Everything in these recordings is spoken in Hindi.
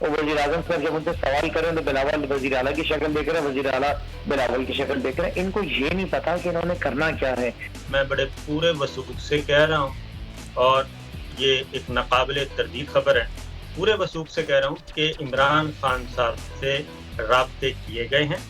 और वजीर आजम सर जब उनसे सवाल करें तो बिलावल वजीर आला की शक्ल देख रहे हैं, वजीर आला बिलावल की शक्ल देख रहे हैं। इनको ये नहीं पता कि इन्होंने करना क्या है। मैं बड़े पूरे वसूख से कह रहा हूँ और ये एक नाकाबिले तरदीद खबर है, पूरे वसूख से कह रहा हूँ कि इमरान खान साहब से राब्ते किए गए हैं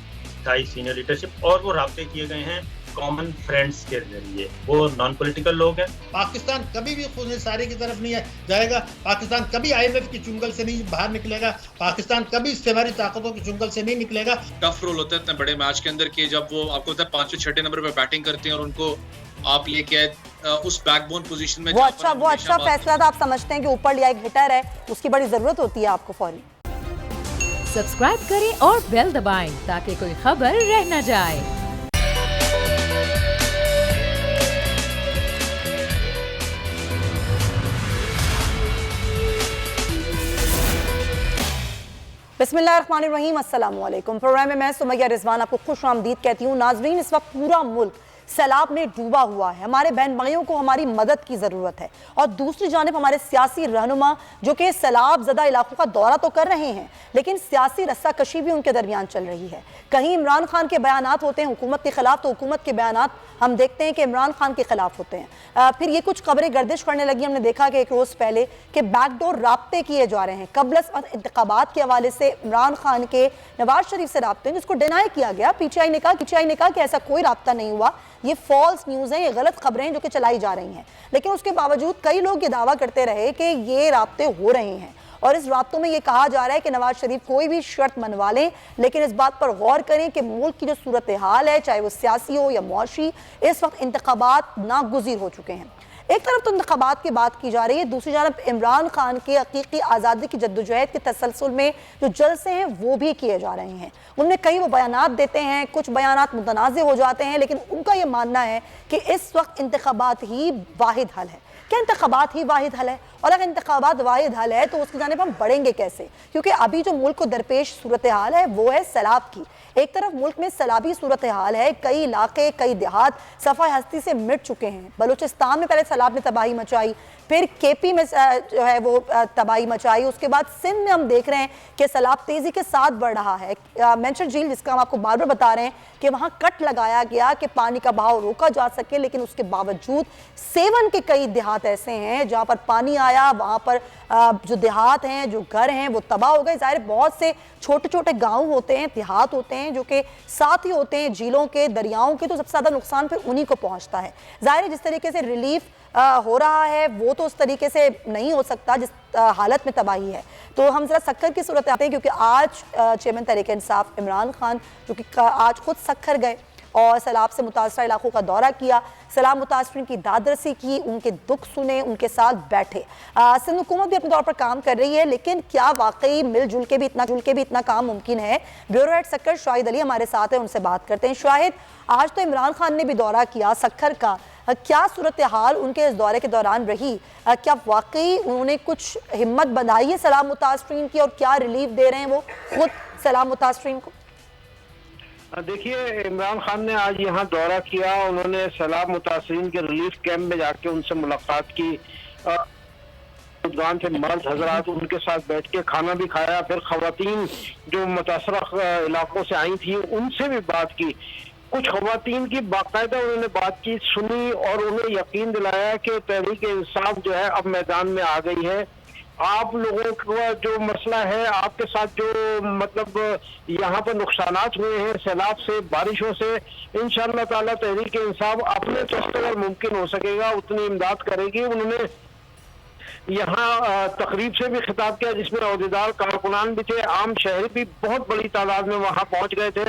हाई सीनियर लीडरशिप, और वो राब्ते किए गए हैं कॉमन फ्रेंड्स के जरिए। वो नॉन पॉलिटिकल लोग हैं। पाकिस्तान कभी भी खुद सारी की तरफ नहीं जाएगा। पाकिस्तान कभी IMF की चुंगल से नहीं बाहर निकलेगा। पाकिस्तान कभी इस्तेमारी ताकतों की चुंगल से नहीं निकलेगा। टफ रोल होता है इतने बड़े मैच के अंदर कि जब वो आपको होता है 5-6 नंबर पे बैटिंग करते हैं और उनको आप लेके आए उस बैकबोन पोजीशन में। वो अच्छा फैसला था। आप समझते हैं कि ऊपर लिया एक हिटर है, उसकी बड़ी जरूरत होती है आपको फौरी। सब्सक्राइब करें और बेल दबाएं ताकि कोई खबर रह न जाए। बिस्मिल्लाहिर्रहमानिर्रहीम, अस्सलाम वालेकुम। प्रोग्राम में मैं सुमैया रिजवान आपको खुश आमदीद कहती हूँ। नाजरीन, इस वक्त पूरा मुल्क सैलाब में डूबा हुआ है। हमारे बहन भाइयों को हमारी मदद की ज़रूरत है और दूसरी जानिब हमारे सियासी रहनुमा जो कि सैलाब ज़दा इलाकों का दौरा तो कर रहे हैं, लेकिन सियासी रस्साकशी भी उनके दरमियान चल रही है। कहीं इमरान खान के बयानात होते हैं हुकूमत के खिलाफ, तो हुकूमत के बयानात हम देखते हैं कि इमरान खान के खिलाफ होते हैं। फिर ये कुछ खबरें गर्दिश करने लगी। हमने देखा कि एक रोज़ पहले कि बैकडोर राब्ते किए जा रहे हैं कबल इंतखाबात के हवाले से। इमरान खान के नवाज शरीफ से राब्ते हैं जिसको डिनाई किया गया। पीटीआई ने कहा कि ऐसा कोई राब्ता नहीं हुआ, ये फॉल्स न्यूज़ है, ये गलत खबरें हैं जो कि चलाई जा रही हैं। लेकिन उसके बावजूद कई लोग ये दावा करते रहे कि ये राब्ते हो रहे हैं और इस राब्तों में ये कहा जा रहा है कि नवाज शरीफ कोई भी शर्त मनवा लें, लेकिन इस बात पर गौर करें कि मुल्क की जो सूरत हाल है, चाहे वो सियासी हो या मुआशी, इस वक्त इंतखाबात नागुज़ीर हो चुके हैं। एक तरफ तो इंतखाबात की बात की जा रही है, दूसरी जानब इमरान खान के हकीकी आज़ादी की जद्दोजहद के तसलसल में जो जलसे हैं वो भी किए जा रहे हैं। उनमें कई वो बयानात देते हैं, कुछ बयानात मुतनाज़े हो जाते हैं, लेकिन उनका ये मानना है कि इस वक्त इंतखाबात ही वाहिद हल है। क्या इंतखाबात ही वाहिद हल है? और अगर इंतखाबात वाहिद हल है तो उसकी जानिब हम बढ़ेंगे कैसे? क्योंकि अभी जो मुल्क को दरपेश सूरत हाल है वो है सैलाब की। एक तरफ मुल्क में सैलाबी सूरत हाल है, कई इलाके, कई देहात सफ़ाई हस्ती से मिट चुके हैं। बलूचिस्तान में पहले सैलाब ने तबाही मचाई, फिर KP में जो है वो तबाही मचाई, उसके बाद सिंध में हम देख रहे हैं कि सैलाब तेज़ी के साथ बढ़ रहा है। मेंशर झील जिसका हम आपको बार बार बता रहे हैं कि वहाँ कट लगाया गया कि पानी का बहाव रोका जा सके, लेकिन उसके बावजूद 7 के कई देहात ऐसे हैं जहाँ पर पानी आया, वहाँ पर जो देहात हैं, जो घर हैं वो तबाह हो गए। ज़ाहिर बहुत से छोटे छोटे गाँव होते हैं, देहात होते हैं जो कि साथ ही होते हैं झीलों के, दरियाओं के, तो सबसे ज़्यादा नुकसान फिर उन्हीं को पहुँचता है। ज़ाहिर जिस तरीके से रिलीफ हो रहा है वो तो उस तरीके से नहीं हो सकता जिस हालत में तबाही है। तो हम ज़रा सक्खर की सूरत आते हैं, क्योंकि आज चेयरमैन तहरीक इंसाफ इमरान खान जो कि आज खुद सक्खर गए और सैलाब से मुतासरा इलाकों का दौरा किया, सैलाब मुतासरीन की दादरसी की, उनके दुख सुने, उनके साथ बैठे। सिंध हुकूमत भी अपने तौर पर काम कर रही है, लेकिन क्या वाकई मिलजुल के भी इतना काम मुमकिन है? ब्यूरो हेड सक्खर शाहिद अली हमारे साथ है, उनसे बात करते हैं। शाहिद, आज तो इमरान खान ने भी दौरा किया सक्खर का, क्या सूरत हाल उनके इस दौरे के दौरान रही? क्या वाकई उन्होंने कुछ हिम्मत बनाई है सैलाब मुतासरीन की, और क्या रिलीफ दे रहे हैं वो खुद सैलाब मुतासरीन को? देखिए, इमरान खान ने आज यहाँ दौरा किया, उन्होंने सैलाब मुतासरीन के रिलीफ कैंप में जाके उनसे मुलाकात की, से मर्द हजरात उनके साथ बैठ के खाना भी खाया, फिर खवातीन जो मुतासरा इलाकों से आई थी उनसे भी बात की। कुछ खवातीन की बाकायदा उन्होंने बातचीत सुनी और उन्हें यकीन दिलाया कि तहरीक इंसाफ जो है अब मैदान में आ गई है। आप लोगों का जो मसला है, आपके साथ जो मतलब यहाँ पर नुकसानात हुए हैं सैलाब से, बारिशों से, इंशाअल्लाह ताला तहरीक इंसाफ अपने चस्ते मुमकिन हो सकेगा उतनी इमदाद करेगी। उन्होंने यहाँ तकरीब से भी खिताब किया जिसमें अहदेदार कारकुनान भी थे, आम शहरी भी बहुत बड़ी तादाद में वहाँ पहुँच गए थे।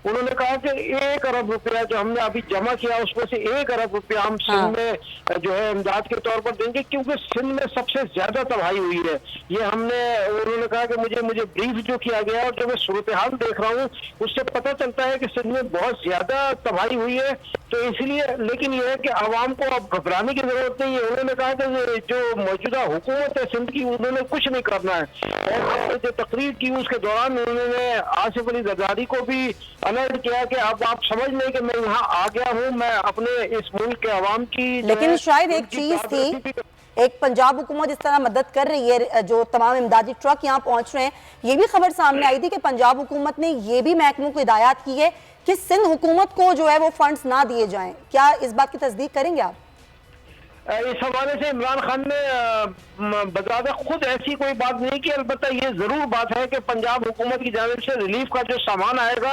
उन्होंने कहा कि 1 अरब रुपया जो हमने अभी जमा किया उसमें से 1 अरब रुपया हम सिंध में जो है इमदाद के तौर पर देंगे, क्योंकि सिंध में सबसे ज्यादा तबाही हुई है। ये हमने, उन्होंने कहा कि मुझे ब्रीफ जो किया गया और जो मैं सूरत हाल देख रहा हूँ उससे पता चलता है कि सिंध में बहुत ज्यादा तबाही हुई है। तो इसलिए, लेकिन यह है कि आवाम को अब घबराने की जरूरत नहीं है। उन्होंने कहा कि जो मौजूदा हुकूमत है सिंध की उन्होंने कुछ नहीं करना है, और जो तकरीर की उसके दौरान उन्होंने आसिफ अली जरदारी को भी अलर्ट किया कि अब आप समझ लें कि मैं यहाँ आ गया हूँ, मैं अपने इस मुल्क के अवाम की। लेकिन शायद एक चीज थी एक पंजाब हुकूमत इस तरह मदद कर रही है, जो तमाम इमदादी ट्रक यहाँ पहुंच रहे हैं, ये भी खबर सामने आई थी कि पंजाब हुकूमत ने ये भी महकमों को हिदायत की है कि सिंध हुकूमत को जो है वो फंड्स ना दिए जाएं। क्या इस बात की तस्दीक करेंगे आप? इस हवाले से इमरान खान ने बजाते खुद ऐसी कोई बात नहीं की। अलबत्ता ये जरूर बात है कि पंजाब हुकूमत की जानिब से रिलीफ का जो सामान आएगा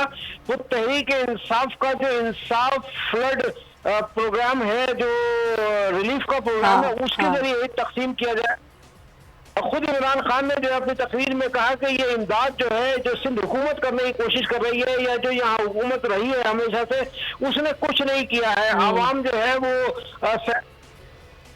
वो तहरीक इंसाफ का जो इंसाफ फ्लड प्रोग्राम है, जो रिलीफ का प्रोग्राम है, उसके जरिए तकसीम किया जाए। खुद इमरान खान ने जो अपनी तकरीर में कहा कि ये इमदाद जो है, जो सिंध हुकूमत करने की कोशिश कर रही है या जो यहाँ हुकूमत रही है हमेशा से, उसने कुछ नहीं किया है। आवाम जो है वो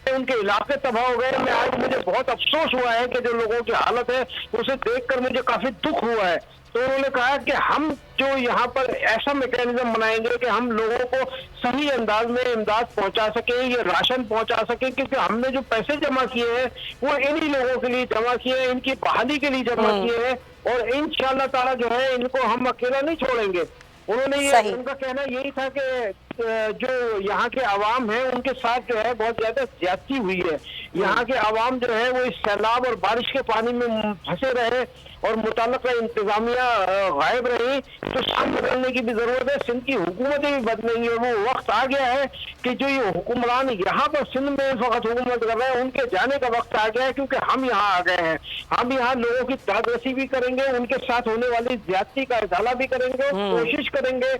उनके इलाके तबाह हो गए। मैं आज मुझे बहुत अफसोस हुआ है कि जो लोगों की हालत है उसे देखकर मुझे काफी दुख हुआ है। तो उन्होंने कहा कि हम जो यहाँ पर ऐसा मैकेनिज्म बनाएंगे कि हम लोगों को सही अंदाज में इमदाद पहुंचा सकें, ये राशन पहुंचा सकें, क्योंकि हमने जो पैसे जमा किए हैं वो इन्हीं लोगों के लिए जमा किए हैं, इनकी बहाली के लिए जमा किए हैं, और इंशाअल्लाह ताला जो है इनको हम अकेला नहीं छोड़ेंगे। उन्होंने ये, उनका कहना यही था कि जो यहाँ के आवाम है उनके साथ जो है बहुत ज्यादा ज्यादती हुई है। यहाँ के आवाम जो है वो इस सैलाब और बारिश के पानी में फंसे रहे और मुताल्लिका इंतजामिया गायब रही, तो शाम बदलने की भी जरूरत है। सिंध की हुकूमतें भी बदलेंगी और वो वक्त आ गया है कि जो ये हुक्मरान यहाँ पर सिंध में फकत हुकूमत कर रहे हैं उनके जाने का वक्त आ गया है, क्योंकि हम यहाँ आ गए हैं। हम यहाँ लोगों की दादरसी भी करेंगे, उनके साथ होने वाली ज्यादती का इजाला भी करेंगे, कोशिश करेंगे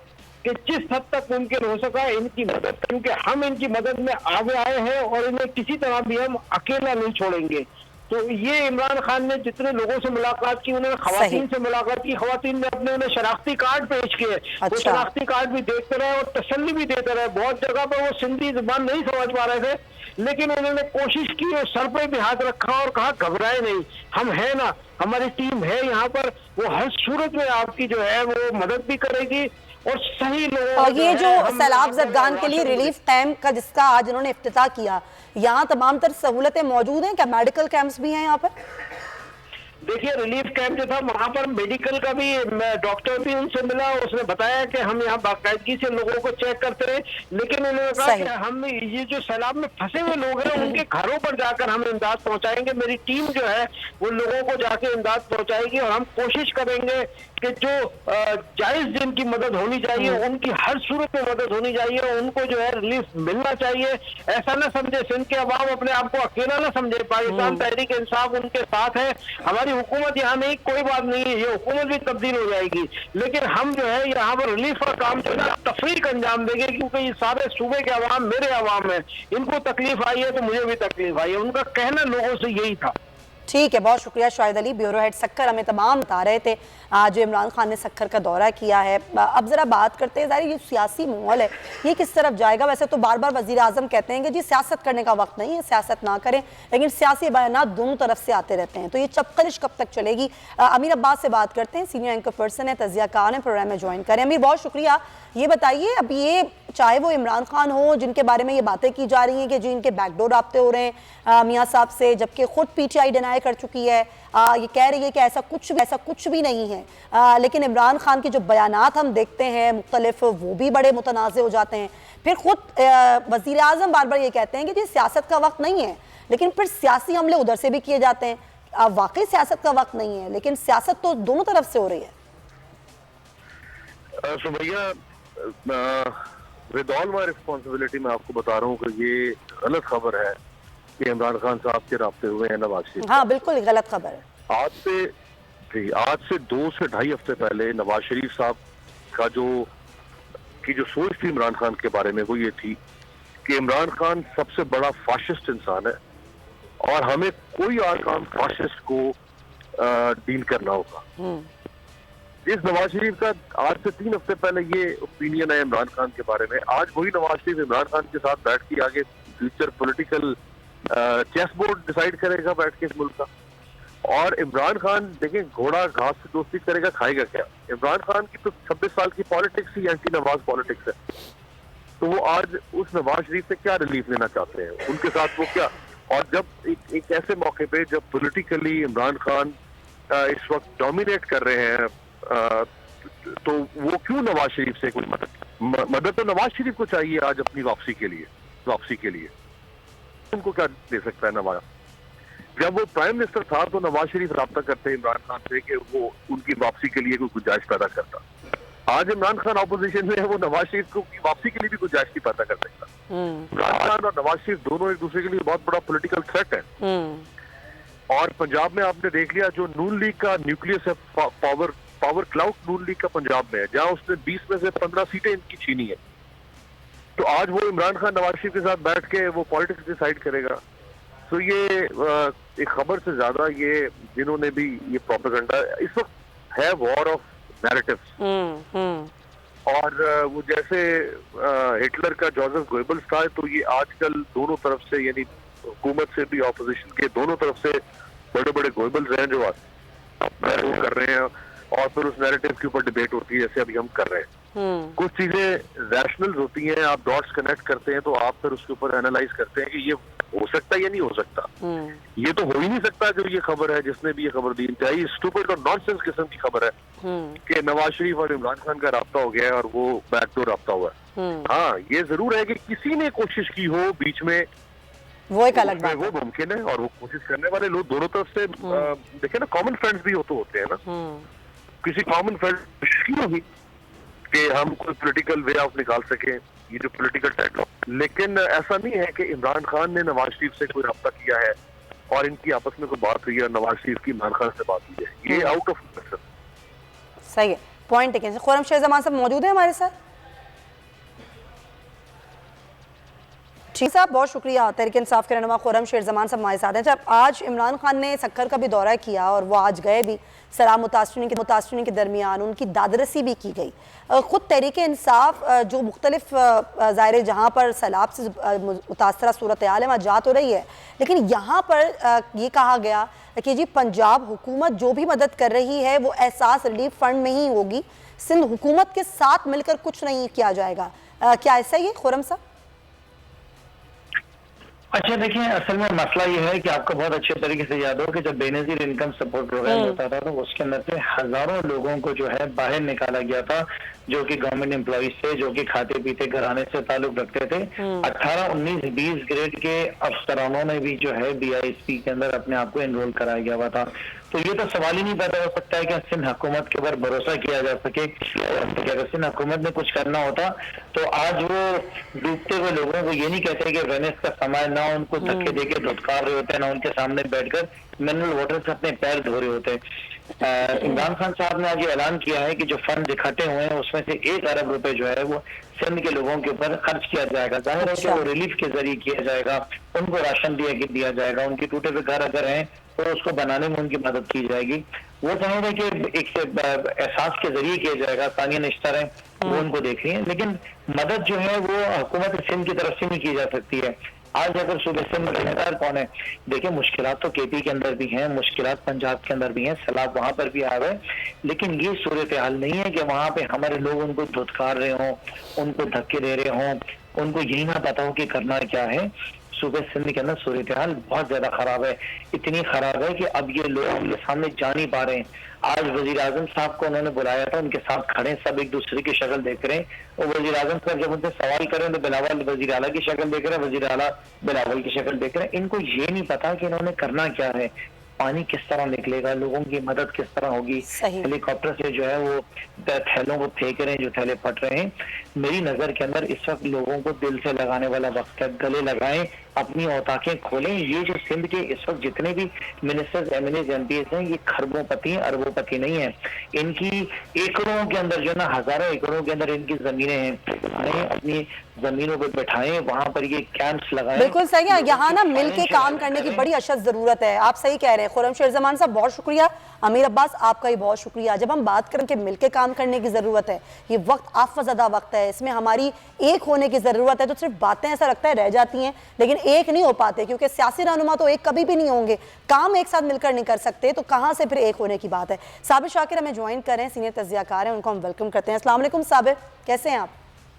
कि जिस हद तक मुमकिन हो सका इनकी मदद, क्योंकि हम इनकी मदद में आगे आए हैं और इन्हें किसी तरह भी हम अकेला नहीं छोड़ेंगे। तो ये इमरान खान ने जितने लोगों से मुलाकात की, उन्होंने खवातीन से मुलाकात की, खवातीन ने अपने उन्हें शनाख्ती कार्ड पेश किए। वो शनाख्ती कार्ड भी देखते रहे और तसल्ली भी देते रहे। बहुत जगह पर वो सिंधी जुबान नहीं समझ पा रहे थे, लेकिन उन्होंने कोशिश की और सर पे भी हाथ रखा और कहा घबराए नहीं, हम है ना, हमारी टीम है यहाँ पर, वो हर सूरत में आपकी जो है वो मदद भी करेगी और सही लोगों। और ये जो सैलाब ज़दगान के लिए रिलीफ कैंप का जिसका आज उन्होंने इफ्तिताह किया, यहाँ तमाम तर सहूलतें मौजूद हैं क्या? मेडिकल कैंप्स भी हैं यहाँ पर? देखिए, रिलीफ कैंप जो था वहाँ पर मेडिकल का भी डॉक्टर भी उनसे मिला, उसने बताया कि हम यहाँ बाकायदगी से लोगों को चेक करते रहे, लेकिन उन्होंने कहा कि हम ये जो सैलाब में फंसे हुए लोग हैं उनके घरों पर जाकर हम इमदाद पहुँचाएंगे। मेरी टीम जो है वो लोगों को जाके इमदाद पहुँचाएगी और हम कोशिश करेंगे कि जो जायज जिनकी मदद होनी चाहिए उनकी हर सूरत में मदद होनी चाहिए, उनको जो है रिलीफ मिलना चाहिए। ऐसा ना समझे सिंध के अवाम अपने आप को अकेला ना समझे, पाकिस्तान तहरीक इंसाफ उनके साथ है। हमारी हुकूमत यहाँ नहीं, कोई बात नहीं है, ये हुकूमत भी तब्दील हो जाएगी, लेकिन हम जो है यहाँ पर रिलीफ का काम जो है तफरीक अंजाम देंगे, क्योंकि ये सारे सूबे के अवाम मेरे अवाम है, इनको तकलीफ आई है तो मुझे भी तकलीफ आई है। उनका कहना लोगों से यही था। ठीक है, बहुत शुक्रिया शाहिद अली। ब्यूरो हेड सक्कर हमें तमाम बता रहे थे जो इमरान खान ने सक्कर का दौरा किया है। अब ज़रा बात करते हैं ज़ाहिर ये सियासी माहौल है, ये किस तरफ जाएगा। वैसे तो बार बार वज़ीर आज़म कहते हैं कि जी सियासत करने का वक्त नहीं है, सियासत ना करें, लेकिन सियासी बयानात दोनों तरफ से आते रहते हैं, तो ये चपकलिश कब तक चलेगी। अमीर अब्बास से बात करते हैं, सीनियर एंकर पर्सन है, तज़ियाकार हैं, प्रोग्राम में ज्वाइन करें। अमीर बहुत शुक्रिया। ये बताइए, अब ये चाहे वो इमरान खान हो जिनके बारे में ये बातें की जा रही हैं कि जिनके बैकडोर राब्ते हो रहे हैं मियाँ साहब से, जबकि खुद PTI डिनाई कर चुकी है, ये कह रही है कि ऐसा कुछ भी नहीं है, लेकिन इमरान खान के जो बयानात हम देखते हैं मुख्तलिफ, वो भी बड़े मुतनाज़े हो जाते हैं। फिर खुद वज़ीर आज़म बार बार ये कहते हैं कि जी सियासत का वक्त नहीं है, लेकिन फिर सियासी हमले उधर से भी किए जाते हैं। वाकई सियासत का वक्त नहीं है, लेकिन सियासत तो दोनों तरफ से हो रही है। Sumaiya, with all my responsibility मैं आपको बता रहा हूँ कि ये गलत खबर है कि इमरान खान साहब के राब्ते हुए हैं नवाज शरीफ। हाँ बिल्कुल गलत खबर है। आज से 2 से ढाई हफ्ते पहले नवाज शरीफ साहब का जो सोच थी इमरान खान के बारे में वो ये थी कि इमरान खान सबसे बड़ा फाशिस्ट इंसान है और हमें कोई और काम फाशिस्ट को डील करना होगा। इस नवाज शरीफ का आज से 3 हफ्ते पहले ये ओपिनियन है इमरान खान के बारे में। आज वही नवाज शरीफ इमरान खान के साथ बैठ के आगे future political chess board decide करेगा बैठ के इस मुल्क का। और इमरान खान देखें, घोड़ा घास से दोस्ती करेगा, खाएगा क्या। इमरान खान की तो 26 साल की पॉलिटिक्स ही एंटी नवाज पॉलिटिक्स है, तो वो आज उस नवाज शरीफ से क्या रिलीफ लेना चाहते हैं, उनके साथ वो क्या। और जब एक ऐसे मौके पे जब पॉलिटिकली इमरान खान इस वक्त डोमिनेट कर रहे हैं, तो वो क्यों नवाज शरीफ से कोई मदद तो नवाज शरीफ को चाहिए आज अपनी वापसी के लिए। उनको क्या दे सकता है नवाज? जब वो प्राइम मिनिस्टर था तो नवाज शरीफ रब्ता करते इमरान खान से कि वो उनकी वापसी के लिए कोई गुंजाइश पैदा करता। आज इमरान खान ऑपोजिशन में है, वो नवाज शरीफ को की वापसी के लिए भी गुंजाइश नहीं पैदा कर सकता। इमरान खान और नवाज शरीफ दोनों एक दूसरे के लिए बहुत बड़ा पॉलिटिकल थ्रेट है। और पंजाब में आपने देख लिया जो नून लीग का न्यूक्लियस है, पावर क्लाउड नून लीग का पंजाब में है, जहां उसने 20 में से 15 सीटें इनकी छीनी है। तो आज वो इमरान खान नवाज शरीफ के साथ बैठ के वो पॉलिटिक्स डिसाइड करेगा। तो ये एक खबर से ज्यादा ये जिन्होंने भी ये प्रोपेगेंडा, इस वक्त है वॉर ऑफ नैरेटिव्स। और वो जैसे हिटलर का जोसेफ गोएबल्स था, तो ये आजकल दोनों तरफ से, यानी हुकूमत से भी ऑपोजिशन के दोनों तरफ से बड़े बड़े गोएबल्स हैं जो कर रहे हैं, और फिर उस नैरेटिव के ऊपर डिबेट होती है जैसे अभी हम कर रहे हैं। कुछ चीजें रैशनल होती हैं, आप डॉट्स कनेक्ट करते हैं तो आप फिर उसके ऊपर एनालाइज करते हैं कि ये हो सकता है या नहीं हो सकता। ये तो हो ही नहीं सकता जो ये खबर है, जिसने भी ये खबर दी, इंतहाई स्टूपिड और नॉनसेंस किस्म की खबर है कि नवाज शरीफ और इमरान खान का राब्ता हो गया है और वो बैकडोर राब्ता हुआ है। हाँ, ये जरूर है कि किसी ने कोशिश की हो बीच में, वो एक अलग बात है, वो मुमकिन है। और वो कोशिश करने वाले लोग दोनों तरफ से देखे ना, कॉमन फ्रेंड्स भी होते हैं ना, किसी कॉमन फ्रेंड कोशिश की होगी कि हम कोई पॉलिटिकल वे ऑफ निकाल सके, ये जो पॉलिटिकल टैग। लेकिन ऐसा नहीं है कि इमरान खान ने नवाज शरीफ से कोई रब्ता किया है और इनकी आपस में कोई बात हुई है, नवाज शरीफ की इमरान खान से बात हुई है, ये आउट ऑफ क्वेश्चन। सही है, पॉइंट है। खुर्रम शेर जमान साहब मौजूद है हमारे साथ। ठीक साहब, बहुत शुक्रिया। तहरीक इंसाफ के रहनुमा खुर्रम शेर जमान साहब हमारे साथ हैं। जब आज इमरान खान ने सक्कर का भी दौरा किया और वो आज गए भी, सलाम मुतासरीन के दरमियान उनकी दादरसी भी की गई। ख़ुद तहरीक इंसाफ जो मुख्तलिफ ज़ाहिर जहाँ पर सैलाब से मुतासरा सूरत हाल है वहाँ जा तो रही है, लेकिन यहाँ पर ये कहा गया कि जी पंजाब हुकूमत जो भी मदद कर रही है वो एहसास रिलीफ फंड में ही होगी, सिंध हुकूमत के साथ मिलकर कुछ नहीं किया जाएगा। क्या ऐसा ही है खुर्रम साहब? अच्छा देखिए, असल में मसला ये है कि आपको बहुत अच्छे तरीके से याद हो कि जब बेनजीर इनकम सपोर्ट प्रोग्राम होता था तो उसके अंदर से हजारों लोगों को जो है बाहर निकाला गया था, जो कि गवर्नमेंट एम्प्लॉइज थे, जो कि खाते पीते घराने से ताल्लुक रखते थे। 18, 19, 20 ग्रेड के अफसरानों ने भी जो है BISP के अंदर अपने आप को एनरोल कराया गया हुआ था। तो ये तो सवाल ही नहीं पैदा हो सकता है कि सिंध हुकूमत के ऊपर भरोसा किया जा सके। अगर सिंध हुकूमत ने कुछ करना होता तो आज वो डूबते हुए लोगों को ये नहीं कहते कि वेनिस का समय, ना उनको धक्के देके धुतकार रहे होते, ना उनके सामने बैठकर मिनरल वाटर से अपने पैर धो रहे होते। इमरान खान साहब ने आज ये ऐलान किया है कि जो फंड इकट्ठे हुए हैं उसमें से 1 अरब रुपए जो है वो सिंध के लोगों के ऊपर खर्च किया जाएगा। जाहिर है कि वो रिलीफ के जरिए किया जाएगा, उनको राशन दिया जाएगा, उनके टूटे हुए घर अगर हैं तो उसको बनाने में उनकी मदद की जाएगी। वो चाहेंगे कि एक एहसास के जरिए किया जाएगा, सानिया निश्तर है वो उनको देख रही है, लेकिन मदद जो है वो हुकूमत सिंध की तरफ से नहीं की जा सकती है। आज अगर सूबे सिंध जिम्मेदार कौन है? देखिए, मुश्किलात तो KP के अंदर भी हैं, मुश्किलात पंजाब के अंदर भी हैं, सैलाब वहां पर भी आ गए, लेकिन ये सूरत हाल नहीं है कि वहां पे हमारे लोग उनको धुतकार रहे हों, उनको धक्के दे रहे हों, उनको यही ना पता हो कि करना क्या है। सूबे सिंध के अंदर सूरत हाल बहुत ज्यादा खराब है, इतनी खराब है कि अब ये लोग उनके सामने जा नहीं पा रहे हैं। आज वजीर आजम साहब को उन्होंने बुलाया था, उनके साथ खड़े, सब एक दूसरे की शक्ल देख रहे हैं, और वजीर आजम साहब जब उनसे सवाल करें तो बिलावल वजीर आला की शक्ल देख रहे हैं, वजीर आला बिलावल की शक्ल देख रहे हैं। इनको ये नहीं पता कि इन्होंने करना क्या है, पानी किस तरह निकलेगा, लोगों की मदद किस तरह होगी। हेलीकॉप्टर से जो है वो थैलों को फेंक रहे हैं, जो थैले फट रहे हैं। मेरी नजर के अंदर इस वक्त लोगों को दिल से लगाने वाला वक्त है, गले लगाएं, अपनी औताकें खोलें। ये जो सिंध के इस वक्त जितने भी मिनिस्टर्स, MLAs, MPs हैं, ये खरबोपति हैं, अरबोपति नहीं है। इनकी एकड़ों के अंदर जो ना, हजारों एकड़ों के अंदर इनकी जमीनें हैं। उन्हें अपनी जमीनों पर बैठाएं, वहां पर ये कैंप्स लगाएं। बिल्कुल सही है, यहाँ ना मिलके काम करने की बड़ी अशद जरूरत है। आप सही कह रहे हैं खुर्रम शेर जमान साहब, बहुत शुक्रिया। अमीर अब्बास, आपका ही बहुत शुक्रिया। जब हम बात करें कि मिलके काम करने की जरूरत है, ये वक्त आफतज़दा वक्त है, इसमें हमारी एक होने की जरूरत है। तो सिर्फ बातें ऐसा लगता है रह जाती हैं, लेकिन एक नहीं हो पाते, क्योंकि सियासी रहनुमा तो एक कभी भी नहीं होंगे, काम एक साथ मिलकर नहीं कर सकते, तो कहाँ से फिर एक होने की बात है। साबिर शाकिर हमें ज्वाइन कर रहे हैं, सीनियर तज्जियाकार हैं, उनको हम वेलकम करते हैं। अस्सलाम वालेकुम साबिर, कैसे हैं आप?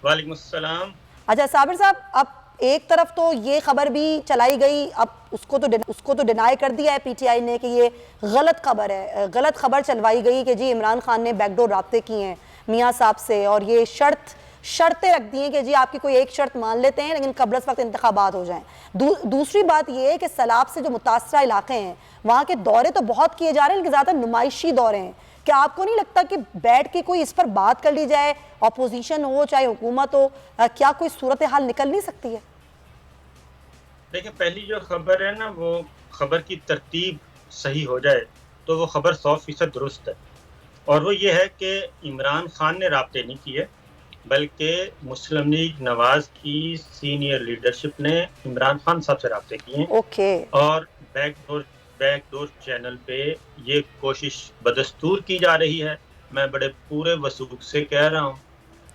वालेकुम अस्सलाम। अच्छा साबिर साहब, अब एक तरफ तो ये खबर भी चलाई गई, अब उसको तो डिनाई कर दिया है PTI ने कि ये गलत खबर है, गलत खबर चलवाई गई कि जी इमरान खान ने बैकडोर राब्ते किए हैं मियाँ साहब से, और ये शर्त शर्तें रख दी हैं कि जी आपकी कोई एक शर्त मान लेते हैं लेकिन कब्ल वक्त इंतखाबात हो जाएं। दूसरी बात यह है कि सैलाब से जो मुतासरा इलाके हैं वहाँ के दौरे तो बहुत किए जा रहे हैं लेकिन ज़्यादा नुमाइशी दौरे हैं। क्या आपको नहीं लगता कि बैठ के कोई इस पर बात कर ली जाए, अपोजिशन हो चाहे हुकूमत हो, क्या कोई सूरत हाल निकल नहीं सकती है? देखिए, पहली जो खबर है ना, वो खबर की तरतीब सही हो जाए तो वो खबर 100% दुरुस्त है, और वो ये है कि इमरान खान ने राब्ते नहीं किए बल्कि मुस्लिम लीग नवाज की सीनियर लीडरशिप ने इमरान खान साहब से राब्ते किए। ओके। और बैकडोर चैनल पे ये कोशिश बदस्तूर की जा रही है। मैं बड़े पूरे वसूख से कह रहा हूँ,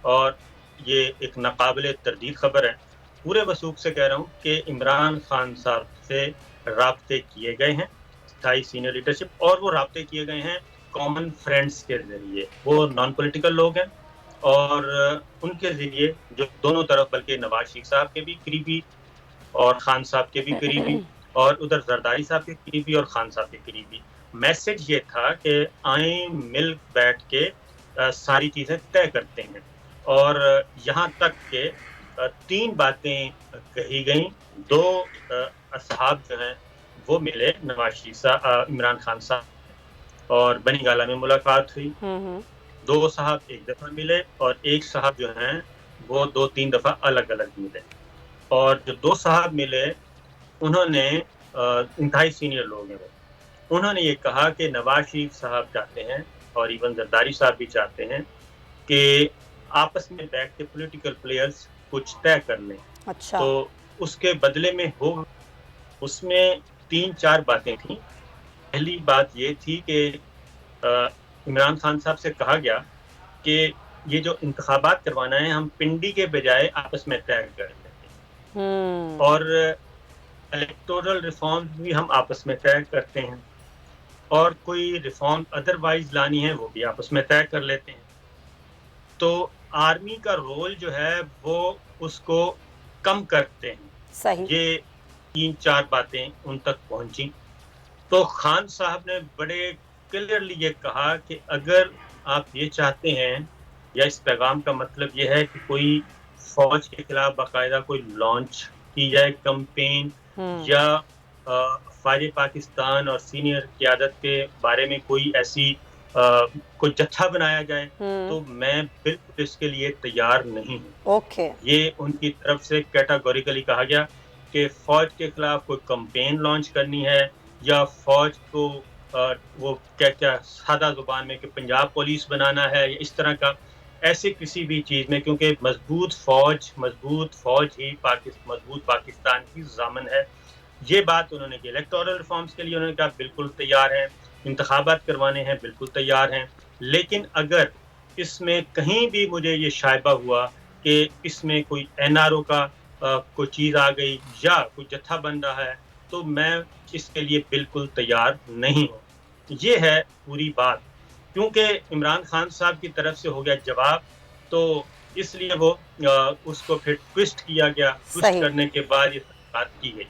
और ये एक नाकाबिले तरदीद खबर है, पूरे वसूख से कह रहा हूँ कि इमरान खान साहब से राब्ते किए गए हैं स्थायी सीनियर लीडरशिप, और वो राब्ते किए गए हैं कॉमन फ्रेंड्स के जरिए। वो नॉन पॉलिटिकल लोग हैं और उनके जरिए जो दोनों तरफ, बल्कि नवाज शरीफ साहब के भी करीबी और खान साहब के भी करीबी, और उधर जरदारी साहब के करीबी और खान साहब के करीबी, मैसेज ये था कि आए मिल बैठ के सारी चीज़ें तय करते हैं। और यहाँ तक के 3 बातें कही गई। 2 असहाब जो हैं वो मिले, नवाज शरीफ साहब, इमरान खान साहब, और बनी गाला में मुलाकात हुई। 2 साहब एक दफ़ा मिले और एक साहब जो हैं वो 2-3 दफ़ा अलग अलग मिले। और जो 2 साहब मिले उन्होंने, इंतहाई सीनियर लोग हैं, उन्होंने ये कहा कि नवाज शरीफ साहब चाहते हैं और इवन जरदारी साहब भी चाहते हैं कि आपस में बैठ के पॉलिटिकल प्लेयर्स कुछ तय कर लें। अच्छा। तो उसके बदले में हो, उसमें 3-4 बातें थी। पहली बात ये थी कि इमरान खान साहब से कहा गया कि ये जो इंतखाबात करवाना है हम पिंडी के बजाय आपस में तय कर लेते हैं, और इलेक्टोरल रिफॉर्म भी हम आपस में तय करते हैं, और कोई रिफॉर्म अदरवाइज लानी है वो भी आपस में तय कर लेते हैं। तो आर्मी का रोल जो है वो उसको कम करते हैं। सही। ये 3-4 बातें उन तक पहुंची। तो खान साहब ने बड़े क्लियरली ये कहा कि अगर आप ये चाहते हैं, या इस पैगाम का मतलब ये है कि कोई फौज के खिलाफ बाकायदा कोई लॉन्च की जाए कैंपेन, या फ़ौज पाकिस्तान और सीनियर क़यादत के बारे में कोई ऐसी कोई जत्था बनाया जाए, तो मैं बिल्कुल इसके लिए तैयार नहीं हूँ। ओके। ये उनकी तरफ से कैटेगोरिकली कहा गया कि फौज के खिलाफ कोई कैंपेन लॉन्च करनी है, या फौज को वो क्या सादा जुबान में कि पंजाब पुलिस बनाना है, या इस तरह का ऐसे किसी भी चीज़ में, क्योंकि मजबूत फौज ही मजबूत पाकिस्तान की ज़ामन है। ये बात उन्होंने की। इलेक्टोरल रिफॉर्म्स के लिए उन्होंने कहा बिल्कुल तैयार हैं, इंतखाबात करवाने हैं बिल्कुल तैयार हैं, लेकिन अगर इसमें कहीं भी मुझे ये शायबा हुआ कि इसमें कोई NRO का कोई चीज़ आ गई या कोई जत्था बन रहा है, तो मैं इसके लिए बिल्कुल तैयार नहीं हूँ। ये है पूरी बात। क्योंकि इमरान खान साहब की तरफ से हो गया जवाब, तो इसलिए वो उसको फिर ट्विस्ट किया गया। ट्विस्ट करने के बाद ये बात की गई।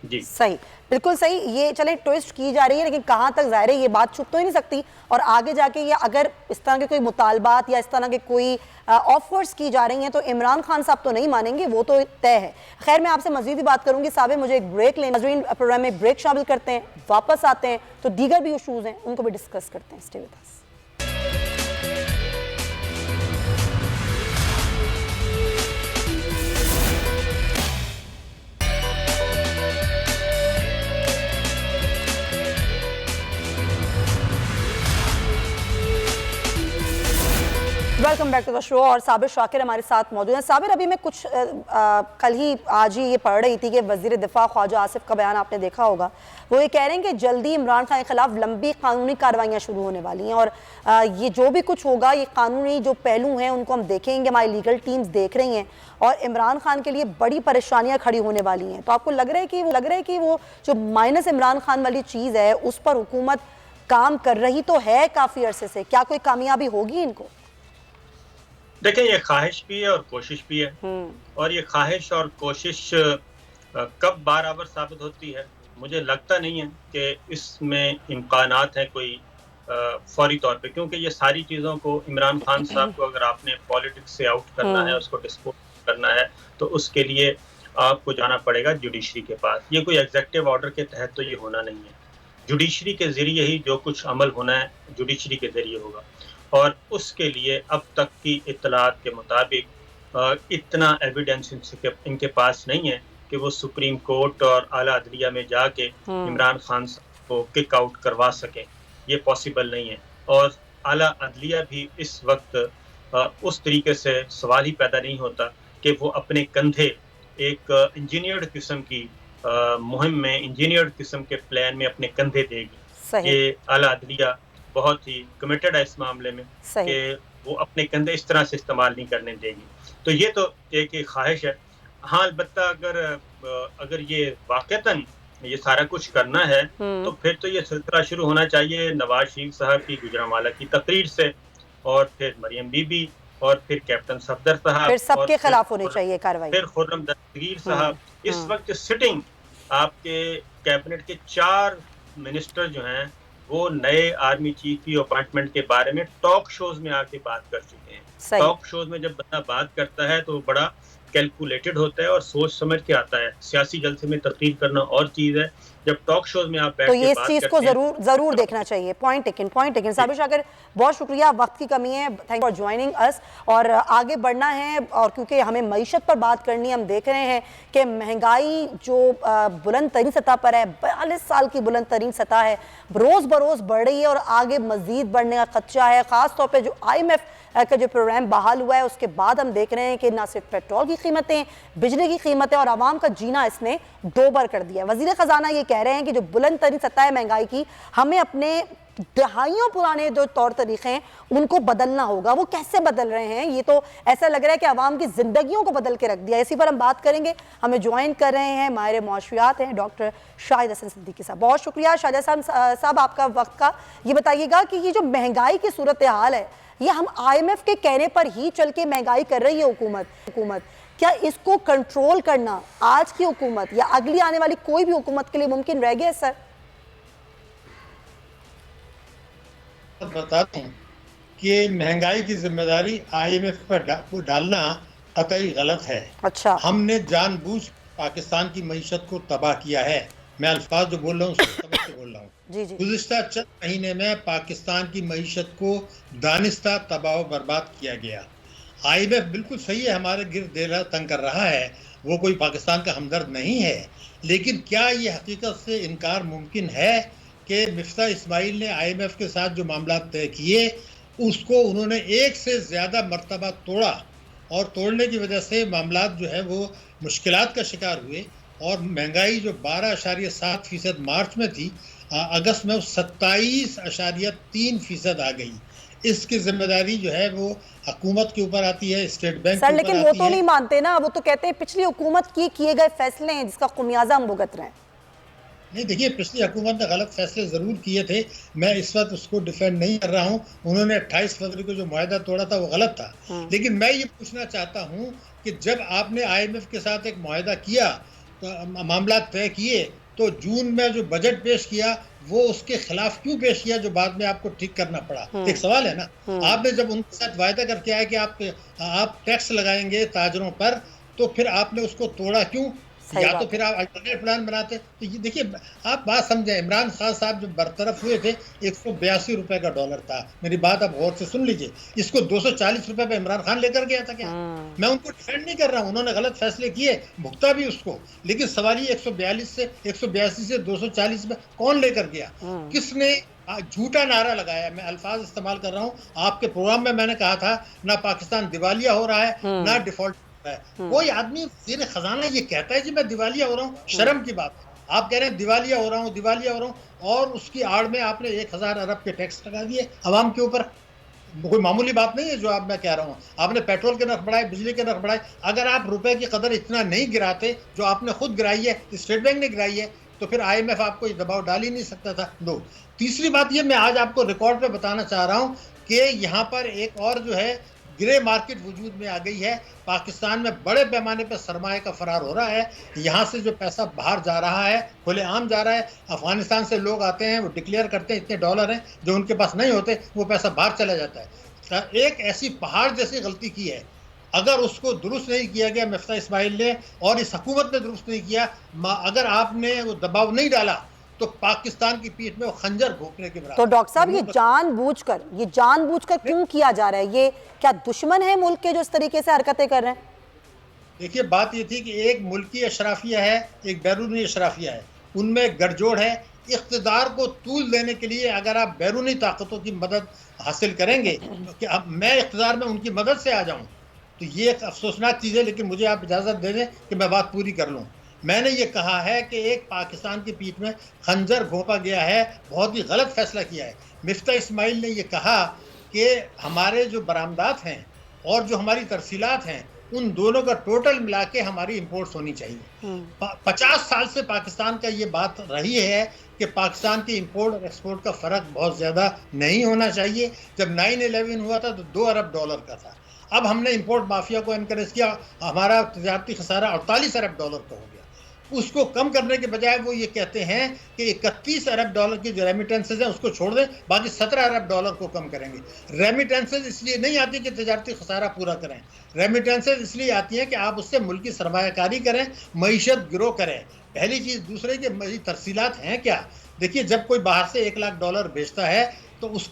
जी सही, बिल्कुल सही। ये चले ट्विस्ट की जा रही है, लेकिन कहाँ तक ज़ाहिर है ये बात छुप तो ही नहीं सकती, और आगे जाके ये अगर इस तरह के कोई मुतालबात या इस तरह के कोई ऑफर्स की जा रही हैं तो इमरान खान साहब तो नहीं मानेंगे, वो तो तय है। खैर, मैं आपसे मजीद भी बात करूंगी। साबिर, मुझे एक ब्रेक लेना, प्रोग्राम में ब्रेक शामिल करते हैं, वापस आते हैं तो दीगर भी इशूज़ हैं उनको भी डिस्कस करते हैं। Stay with us. Welcome back to the show. और साबिर शाकिर हमारे साथ मौजूद हैं। साबिर, अभी मैं कुछ आज ही ये पढ़ रही थी कि वज़ीर दिफा ख्वाजा आसिफ का बयान आपने देखा होगा। वो ये कह रहे हैं कि जल्दी इमरान खान के खिलाफ लंबी कानूनी कार्रवाइयाँ शुरू होने वाली हैं, और ये जो भी कुछ होगा, ये कानूनी जो पहलू हैं उनको हम देखेंगे, हमारी लीगल टीम्स देख रही हैं, और इमरान खान के लिए बड़ी परेशानियाँ खड़ी होने वाली हैं। तो आपको लग रहा है कि वो जो माइनस इमरान खान वाली चीज़ है उस पर हुकूमत काम कर रही तो है काफ़ी अरसे से, क्या कोई कामयाबी होगी इनको? देखें, ये ख्वाहिश भी है और कोशिश भी है, और ये ख्वाहिश और कोशिश कब बराबर साबित होती है, मुझे लगता नहीं है कि इसमें इम्कानात हैं कोई फौरी तौर पे, क्योंकि ये सारी चीज़ों को इमरान खान साहब को अगर आपने पॉलिटिक्स से आउट करना है, उसको डिस्पोज करना है, तो उसके लिए आपको जाना पड़ेगा जुडिशरी के पास। ये कोई एग्जेक्टिव ऑर्डर के तहत तो ये होना नहीं है। जुडिशरी के ज़रिए ही जो कुछ अमल होना है जुडिशरी के ज़रिए होगा, और उसके लिए अब तक की इत्तलात के मुताबिक इतना एविडेंस इनके पास नहीं है कि वो सुप्रीम कोर्ट और आला अदलिया में जाके इमरान खान को किक आउट करवा सकें। ये पॉसिबल नहीं है, और आला अदलिया भी इस वक्त उस तरीके से सवाल ही पैदा नहीं होता कि वो अपने कंधे एक इंजीनियर्ड किस्म की मुहिम में, इंजीनियर्ड किस्म के प्लान में अपने कंधे देगी। ये आला अदलिया बहुत ही कमिटेड है इस मामले में कि वो अपने कंधे इस तरह से इस्तेमाल नहीं करने देगी। तो ये तो एक ख्वाहिश है। हाँ, अलबत्ता अगर ये वाक़तन ये सारा कुछ करना है तो फिर तो ये सिलसिला शुरू होना चाहिए नवाज शरीफ साहब की गुजरांवाला की तकरीर से, और फिर मरियम बीबी, और फिर कैप्टन सफदर साहब, फिर सबके खिलाफ होनी चाहिए कार्रवाई, फिर खुर्रम दस्तगीर साहब। इस वक्त सिटिंग आपके कैबिनेट के 4 मिनिस्टर जो हैं वो नए आर्मी चीफ की अपॉइंटमेंट के बारे में टॉक शोज में आके बात कर चुके हैं। टॉक शोज में जब बंदा बात करता है तो वो बड़ा कैलकुलेटेड होता है और सोच समझ के आता है। सियासी जलसे में तकरीर करना और चीज़ है, जब टॉक शोज में आप बैठ तो के ये इस बात चीज को जरूर देखना चाहिए। Point taken. साबिर शाकिर, बहुत शुक्रिया, वक्त की कमी है, थैंक फॉर ज्वाइनिंग अस। और आगे बढ़ना है, और क्योंकि हमें मईशत पर बात करनी है, हम देख रहे हैं कि महंगाई जो बुलंद तरीन सतह पर है, 42 साल की बुलंद तरीन सतह है, रोज़ बरोज़ बढ़ रही है और आगे मजीद बढ़ने का खदशा है। ख़ासतौर पर जो IMF का जो प्रोग्राम बहाल हुआ है उसके बाद हम देख रहे हैं कि ना सिर्फ पेट्रोल की कीमतें, बिजली की कीमतें और आवाम का जीना इसने दोबर कर दिया है। वज़ीर ख़जाना ये कह रहे हैं कि जो बुलंद तरीन सतह है महंगाई की, हमें अपने दहाइयों पुराने जो तौर तरीक़े हैं उनको बदलना होगा। वो कैसे बदल रहे हैं, ये तो ऐसा लग रहा है कि आवाम की ज़िंदगियों को बदल के रख दिया। इसी पर हम बात करेंगे। हमें ज्वाइन कर रहे हैं माहिर मुआशरियात हैं डॉक्टर शाहिद हसन सिद्दीकी साहब। बहुत शुक्रिया शाहिद हसन साहब आपका वक्त का। ये बताइएगा कि ये जो महंगाई की सूरत हाल है, ये हम IMF के कहने पर ही चल के महंगाई कर रही है हुकूमत, क्या इसको कंट्रोल करना आज की हुकूमत या अगली आने वाली कोई भी हुकूमत के लिए मुमकिन रह गया है? सर बता दूं कि महंगाई की जिम्मेदारी IMF पर डालना कतई गलत है। अच्छा, हमने जानबूझ पाकिस्तान की मईशत को तबाह किया है। मैं अल्फाज जो बोल रहा हूँ समझ के बोल रहा हूँ। गुज़िश्ता चंद महीने में पाकिस्तान की मईशत को दानिस्ता तबाह बर्बाद किया गया। IMF बिल्कुल सही है, हमारे गिर्द देर तंग कर रहा है, वो कोई पाकिस्तान का हमदर्द नहीं है। लेकिन क्या ये हकीकत से इनकार मुमकिन है कि मिफ्ता इस्माइल ने IMF के साथ जो मामला तय किए उसको उन्होंने एक से ज़्यादा मरतबा तोड़ा, और तोड़ने की वजह से मामला जो है वो मुश्किलात का शिकार हुए, और महंगाई जो 12.7% मार्च में थी, अगस्त में 27.3% आ गई। इसकी जिम्मेदारी जो है वो हुकूमत के ऊपर आती है, स्टेट बैंक सर, लेकिन वो तो नहीं मानते ना, वो तो कहते हैं पिछली हुकूमत की किए गए फैसले हैं जिसका खुमियाजा हम भुगत रहे हैं। नहीं, देखिए, पिछली हुकूमत ने गलत फैसले ज़रूर किए थे, मैं इस वक्त उसको डिफेंड नहीं कर रहा हूँ। उन्होंने 28 फरवरी को जो मुआहदा तोड़ा था वो गलत था। लेकिन मैं ये पूछना चाहता हूँ कि जब आपने IMF के साथ एक मुआहदा किया, तो मामला तय किए, तो जून में जो बजट पेश किया वो उसके खिलाफ क्यों पेश किया जो बाद में आपको ठीक करना पड़ा? एक सवाल है ना। आपने जब उनके साथ वायदा करके आए कि आप टैक्स लगाएंगे ताजरों पर, तो फिर आपने उसको तोड़ा क्यों? या तो फिर आप अल्टरनेट प्लान बनाते। तो ये देखिए, आप बात समझे, इमरान खान साहब जब बरतरफ हुए थे 182 रुपए का डॉलर था। मेरी बात आप गौर से सुन लीजिए, इसको 240 रुपए पे इमरान खान लेकर गया था क्या? मैं उनको डिफेंड नहीं कर रहा हूँ, उन्होंने गलत फैसले किए, भुगता भी उसको। लेकिन सवाल ये 182 से 240 पे कौन लेकर गया? किसने झूठा नारा लगाया? मैं अल्फाज इस्तेमाल कर रहा हूँ, आपके प्रोग्राम में मैंने कहा था ना पाकिस्तान दिवालिया हो रहा है ना डिफॉल्ट। कोई आदमी वज़ीर ख़जाना ये कहता है जी मैं दिवालिया हो रहा हूँ, शर्म की बात है। आप कह रहे हैं दिवालिया हो रहा हूँ, और उसकी आड़ में आपने 1000 अरब के टैक्स लगा दिए आवाम के ऊपर। कोई मामूली बात नहीं है जो आप मैं कह रहा हूँ। आपने पेट्रोल के नर्ख बढ़ाए, बिजली के नर्ख बढ़ाए। अगर आप रुपए की कदर इतना नहीं गिराते जो आपने खुद गिराई है, स्टेट बैंक ने गिराई है, तो फिर IMF आपको दबाव डाल ही नहीं सकता था। दो, तीसरी बात ये मैं आज आपको रिकॉर्ड पे बताना चाह रहा हूँ कि यहाँ पर एक और जो है ग्रे मार्केट वजूद में आ गई है। पाकिस्तान में बड़े पैमाने पर सरमाए का फरार हो रहा है। यहाँ से जो पैसा बाहर जा रहा है, खुलेआम जा रहा है। अफगानिस्तान से लोग आते हैं, वो डिक्लेयर करते हैं इतने डॉलर हैं, जो उनके पास नहीं होते वो पैसा बाहर चला जाता है। एक ऐसी पहाड़ जैसी गलती की है, अगर उसको दुरुस्त नहीं किया गया मिफ्ता इस्माइल ने और इस हुकूमत ने दुरुस्त नहीं किया, अगर आपने वो दबाव नहीं डाला तो पाकिस्तान की पीठ में वो खंजर घोंपने के बराबर। तो डॉक्टर साहब ये जानबूझकर क्यों किया जा रहा है? ये क्या दुश्मन है मुल्क के जो इस तरीके से हरकतें कर रहे हैं? देखिए, बात ये थी कि एक मुल्की अशराफिया है, एक बैरूनी अशराफिया है, उनमें गठजोड़ है। इख्तिदार को तूल देने के लिए अगर आप बैरूनी ताकतों की मदद हासिल करेंगे कि अब मैं इख्तिदार में उनकी मदद से आ जाऊं, तो ये एक अफसोसनाक चीज़ है। लेकिन मुझे आप इजाज़त दे दें कि मैं बात पूरी कर लूं। मैंने ये कहा है कि एक पाकिस्तान की पीठ में खंजर घोंपा गया है, बहुत ही गलत फैसला किया है। मिफ्ता इस्माइल ने ये कहा कि हमारे जो बरामदात हैं और जो हमारी तरसीलात हैं, उन दोनों का टोटल मिला के हमारी इंपोर्ट्स होनी चाहिए। 50 साल से पाकिस्तान का ये बात रही है कि पाकिस्तान की इंपोर्ट और एक्सपोर्ट का फ़र्क बहुत ज़्यादा नहीं होना चाहिए। जब 9/11 हुआ था तो $2 अरब का था। अब हमने इंपोर्ट माफिया को एनकरेज किया, हमारा तजारती खसारा $48 अरब का हो गया। उसको कम करने के बजाय वो ये कहते हैं कि $31 अरब की जो रेमिटेंसेज हैं उसको छोड़ दें, बाकी $17 अरब को कम करेंगे। रेमिटेंसेज इसलिए नहीं आती कि तजारती खसारा पूरा करें, रेमिटेंसेज इसलिए आती हैं कि आप उससे मुल्की सरमायाकारी करें, मईशत ग्रो करें। पहली चीज़। दूसरे की तरसीलात हैं क्या? देखिए, जब कोई बाहर से $1 लाख भेजता है तो उस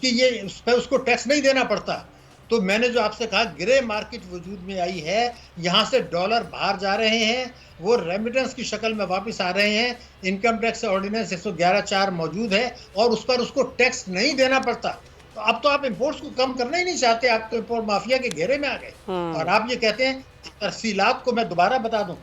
पर उसको टैक्स नहीं देना पड़ता। तो मैंने जो आपसे कहा, ग्रे मार्केट वजूद में आई है, यहाँ से डॉलर बाहर जा रहे हैं, वो रेमिटेंस की शक्ल में वापस आ रहे हैं। इनकम टैक्स ऑर्डिनेंस 111(4) मौजूद है और उस पर उसको टैक्स नहीं देना पड़ता। तो अब तो आप इंपोर्ट्स को कम करना ही नहीं चाहते, आप तो इंपोर्ट माफिया के घेरे में आ गए। और आप ये कहते हैं तरसीलात को मैं दोबारा बता दूं,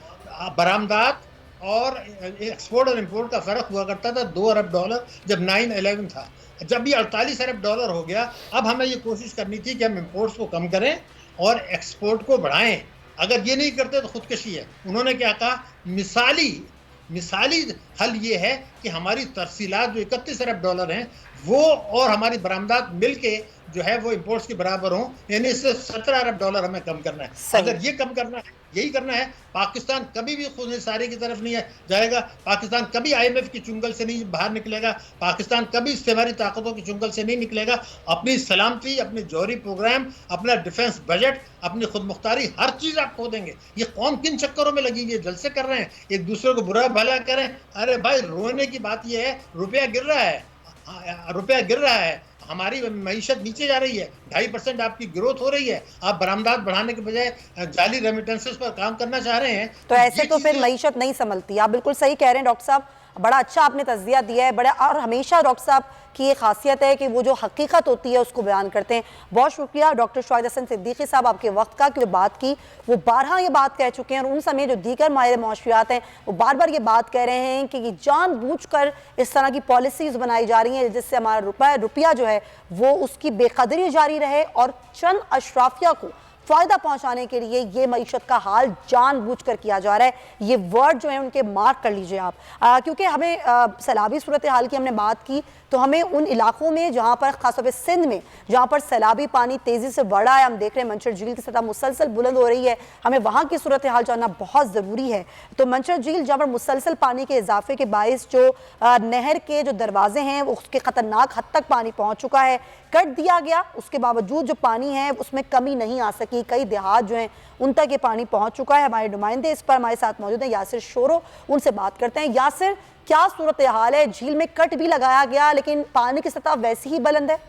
बरामदात और एक्सपोर्ट और इंपोर्ट का फ़र्क हुआ करता था $2 अरब जब 9/11 था। जब ये $48 अरब हो गया, अब हमें ये कोशिश करनी थी कि हम इंपोर्ट्स को कम करें और एक्सपोर्ट को बढ़ाएं। अगर ये नहीं करते तो खुदकशी है। उन्होंने क्या कहा? मिसाली हल ये है कि हमारी तरसीलात जो $31 अरब हैं वो और हमारी बरामदात मिल के जो है वो इंपोर्ट्स के बराबर हों, यानी इससे $17 अरब हमें कम करना है। अगर ये कम करना है, यही करना है, पाकिस्तान कभी भी खुद निसारी की तरफ नहीं जाएगा। पाकिस्तान कभी IMF की चुंगल से नहीं बाहर निकलेगा। पाकिस्तान कभी इस्तेमारी ताकतों की चुंगल से नहीं निकलेगा। अपनी सलामती, अपने जौहरी प्रोग्राम, अपना डिफेंस बजट, अपनी खुद मुख्तारी, हर चीज़ आप खो देंगे। ये कौन किन चक्करों में लगी हुई है? जलसे कर रहे हैं, एक दूसरे को बुरा भला करें। अरे भाई, रोने की बात यह है, रुपया गिर रहा है, हमारी मईशत नीचे जा रही है, 2.5% आपकी ग्रोथ हो रही है, आप बरामदात बढ़ाने के बजाय जाली रेमिटेंसेस पर काम करना चाह रहे हैं। तो ऐसे तो फिर मईशत नहीं संभलती। आप बिल्कुल सही कह रहे हैं डॉक्टर साहब, बड़ा अच्छा आपने तज़किया दिया है। बड़ा, और हमेशा डॉक्टर साहब की ये खासियत है कि वो जो हकीकत होती है उसको बयान करते हैं। बहुत शुक्रिया डॉक्टर शाहिद हसन सिद्दीकी साहब, आपके वक्त का, कि बात की। वो बारहा ये बात कह चुके हैं और उन समय जो दीगर माहिर मुआशरियात हैं वो बार बार ये बात कह रहे हैं कि ये जानबूझकर इस तरह की पॉलिसीज़ बनाई जा रही हैं जिससे हमारा रुपया जो है वो उसकी बेकदरी जारी रहे और चंद अशराफिया को फ़ायदा पहुंचाने के लिए ये मईशत का हाल जानबूझकर किया जा रहा है। ये वर्ड जो है उनके मार्क कर लीजिए आप, क्योंकि हमें सैलाबी सूरत हाल की हमने बात की तो हमें उन इलाकों में जहाँ पर खासतौर पर सिंध में जहाँ पर सैलाबी पानी तेज़ी से बढ़ा है, हम देख रहे हैं मंशर झील की सतह मुसलसल बुलंद हो रही है, हमें वहाँ की सूरत हाल जानना बहुत ज़रूरी है। तो मंशर झील जहाँ पर मुसलसल पानी के इजाफे के बायस जो नहर के जो दरवाजे हैं वो उसके ख़तरनाक हद तक पानी पहुँच चुका है, कट दिया गया, उसके बावजूद जो पानी है उसमें कमी नहीं आ सकी। कई देहात जो हैं उन तक ये पानी पहुंच चुका है। हमारे नुमाइंदे इस पर हमारे साथ मौजूद हैं, यासिर शोरो, उनसे बात करते हैं। यासिर, क्या सूरत हाल है? झील में कट भी लगाया गया लेकिन पानी की सतह वैसी ही बुलंद है?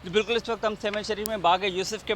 बिल्कुल, इस वक्त हम सेवन शरीफ में बाग यूसुफ के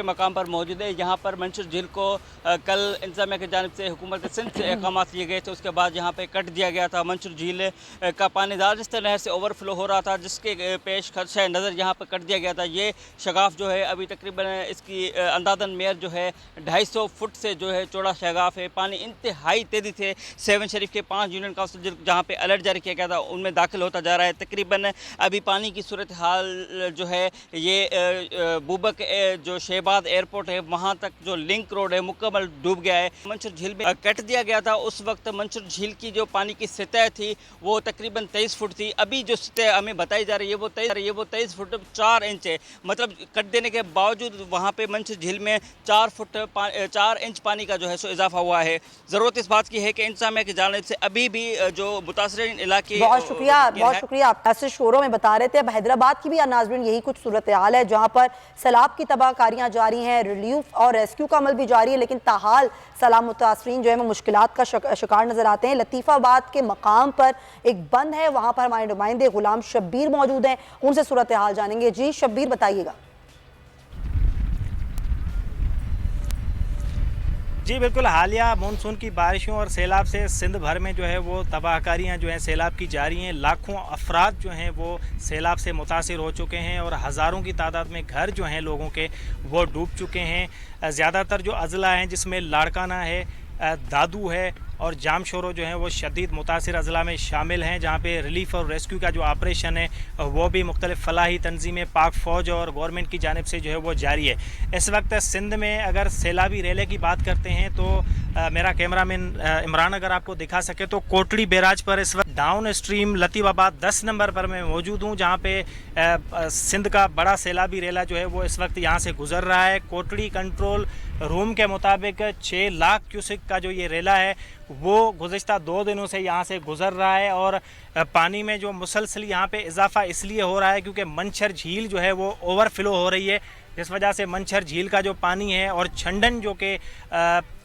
मकाम पर मौजूद है। यहाँ पर मंशर झील को कल इंतजामिया की जानिब से हुकूमत सिंध से अहकाम लिए गए थे, उसके बाद यहाँ पे कट दिया गया था। मंशर झील का पानी राजस्थान नहर से ओवरफ्लो हो रहा था जिसके पेश खदशा नज़र यहाँ पर कट दिया गया था। ये शगाफ जो है अभी तकरीबन इसकी अंदाज़न मेयर जो है 250 फुट से जो है चौड़ा शगाफ है। पानी इंतहाई तेज़ी से सेवन शरीफ के 5 यूनियन काउंसिल जहाँ पर अलर्ट जारी किया गया था उनमें दाखिल होता जा रहा है। तकरीबन अभी पानी की सूरत हाल जो है ये बुबक जो शहबाज एयरपोर्ट है वहाँ तक जो लिंक रोड है मुकम्मल डूब गया है। मंसूर झील में कट दिया गया था, उस वक्त मंसूर झील की जो पानी की सतह थी वो तकरीबन 23 फुट थी। अभी जो सतह हमें बताई जा रही है वो 23 फुट 4 इंच है। मतलब कट देने के बावजूद वहाँ पे मंसूर झील में 4 इंच पानी का जो है सो इजाफा हुआ है। ज़रूरत इस बात की है कि इंतजामिया की जानिब से अभी भी जो मुतासरीन इलाके। बहुत शुक्रिया। आप ऐसे शोरों में बता रहे थे। अब हैदराबाद की भी नाज़रीन यही कुछ सूरत हाल है जहाँ पर सैलाब की तबाहकारियाँ जारी हैं, रिलीफ और रेस्क्यू का अमल भी जारी है, लेकिन ताहाल सैलाब मुतासरीन जो है वो मुश्किलात का शिकार नजर आते हैं। लतीफ़ाबाद के मकाम पर एक बंद है, वहाँ पर हमारे नुमाइंदे गुलाम शब्बीर मौजूद हैं, उनसे सूरत हाल जानेंगे। जी शब्बीर बताइएगा। जी बिल्कुल, हालिया मानसून की बारिशों और सैलाब से सिंध भर में जो है वो तबाहकारियाँ जो हैं सैलाब की जारी हैं। लाखों अफराद जो हैं वो सैलाब से मुतासिर हो चुके हैं और हज़ारों की तादाद में घर जो हैं लोगों के वो डूब चुके हैं। ज़्यादातर जो अज़ला हैं जिसमें लाड़काना है, दादू है और जामशोरो जो हैं वो शदीद मुतासिर अज़ला में शामिल हैं, जहाँ पे रिलीफ और रेस्क्यू का जो ऑपरेशन है वो भी मुख्तलिफ़ फ़लाही तंजीमें, पाक फ़ौज और गवर्नमेंट की जानिब से जो है वो जारी है। इस वक्त सिंध में अगर सैलाबी रेले की बात करते हैं तो मेरा कैमरामैन इमरान अगर आपको दिखा सके तो कोटड़ी बैराज पर इस वक्त डाउन स्ट्रीम लतीफ़ाबाद 10 नंबर पर मैं मौजूद हूँ, जहाँ पे सिंध का बड़ा सैलाबी रेला जो है वो इस वक्त यहाँ से गुज़र रहा है। कोटड़ी कंट्रोल रूम के मुताबिक 6 लाख क्यूसिक का जो ये रेला है वो गुज़िश्ता 2 दिनों से यहाँ से गुज़र रहा है और पानी में जो मुसलसल यहाँ पे इजाफा इसलिए हो रहा है क्योंकि मंछर झील जो है वो ओवरफ्लो हो रही है, जिस वजह से मंछर झील का जो पानी है और छंडन जो कि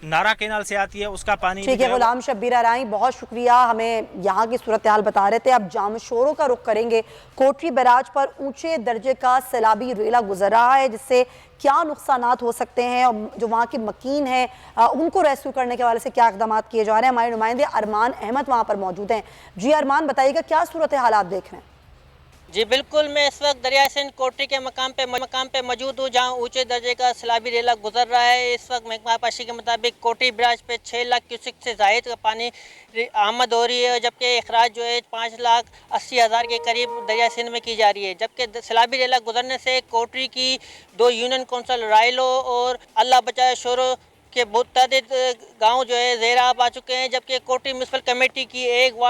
नारा कैनाल से आती है उसका पानी। ठीक है गुलाम शब्बीर आराई, बहुत शुक्रिया, हमें यहाँ की सूरत हाल बता रहे थे। अब जामशोरों का रुख करेंगे। कोटरी बैराज पर ऊंचे दर्जे का सैलाबी रेला गुजर रहा है, जिससे क्या नुकसानात हो सकते हैं और जो वहाँ के मकीन हैं उनको रेस्क्यू करने के हवाले से क्या इक़दाम किए जा रहे हैं। हमारे नुमाइंदे अरमान अहमद वहाँ पर मौजूद हैं। जी अरमान बताइएगा क्या सूरत हाल आप देख रहे हैं। जी बिल्कुल, मैं इस वक्त दरिया सिंध कोटरी के मकाम पे मौजूद हूँ, जहाँ ऊंचे दर्जे का सैलाबी रेला गुजर रहा है। इस वक्त महकमा पाशी के मुताबिक कोटरी बैराज पे 6 लाख क्यूसिक से ज़ायद का पानी आमद हो रही है, जबकि अखराज जो है 5,80,000 के करीब दरिया सिंध में की जा रही है। जबकि सैलाबी रेला गुजरने से कोटरी की 2 यूनियन कौंसल रायलो और अल्लाह बचाए शोरो के मुतअद्दिद गाँव जो है ज़ेराब आ चुके हैं, जबकि कोटरी म्यूनसिपल कमेटी की एक